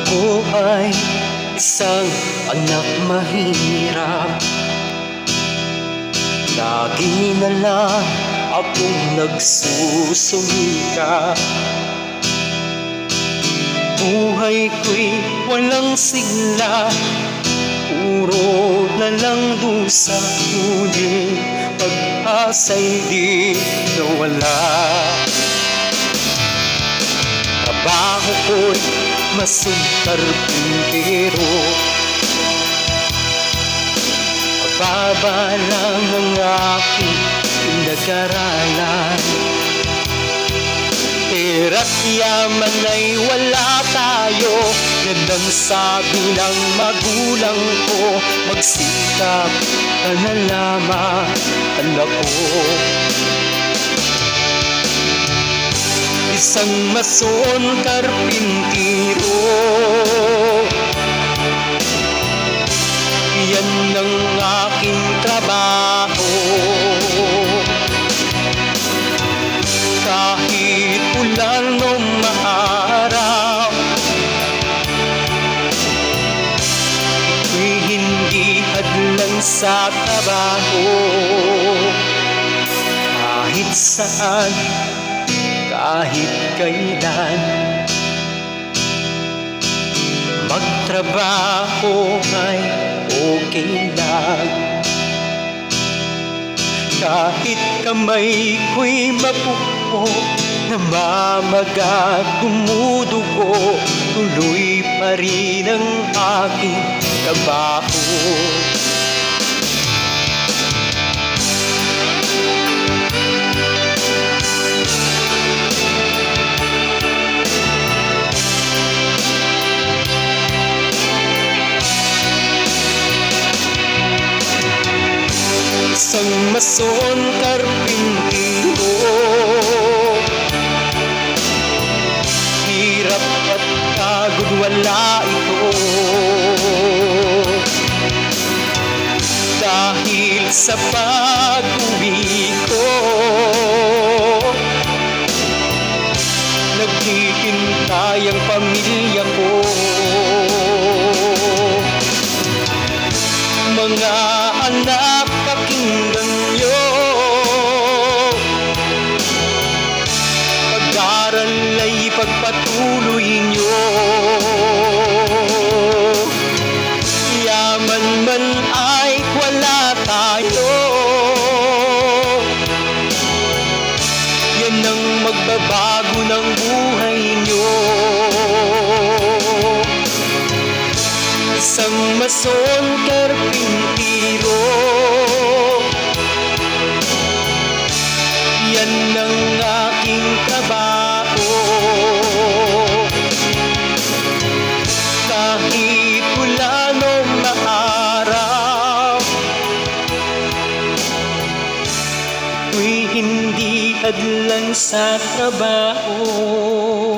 Ako ay isang anak mahirap. Lagi na lang akong nagsusumikap. Buhay ko'y walang sigla, puro na lang dusa, ngunit pag-asa'y di nawala. Trabaho ko'y masukar pero mababa lang ang aking pinag-aralan. Pera't yaman ay wala tayo, yan ang sabi ng magulang ko. Magsikap ka na lamang, anak ko. Isang mason karpintero, yan ang aking trabaho. Kahit ulan o maaraw, ako'y hindi hadlang sa trabaho. Kahit saan, kahit kailan, magtrabaho ay okay lang. Kahit kamay ko'y mapukpok, namamaga, dumudugo, tuloy pa rin ang aking trabaho. Isang mason karpintero, hirap at pagod wala ito. Dahil sa pag-uwi ko, naghihintay ang pamilya ko. Mga anak, pakinggan nyo, pag-aral ay pagpatuloy nyo. Yaman man ay wala tayo, yan ang magbabago ng buhay nyo. Isang mason karpintero, yan ang aking trabaho. Kahit ulan o maaraw, ako'y hindi hadlang sa trabaho.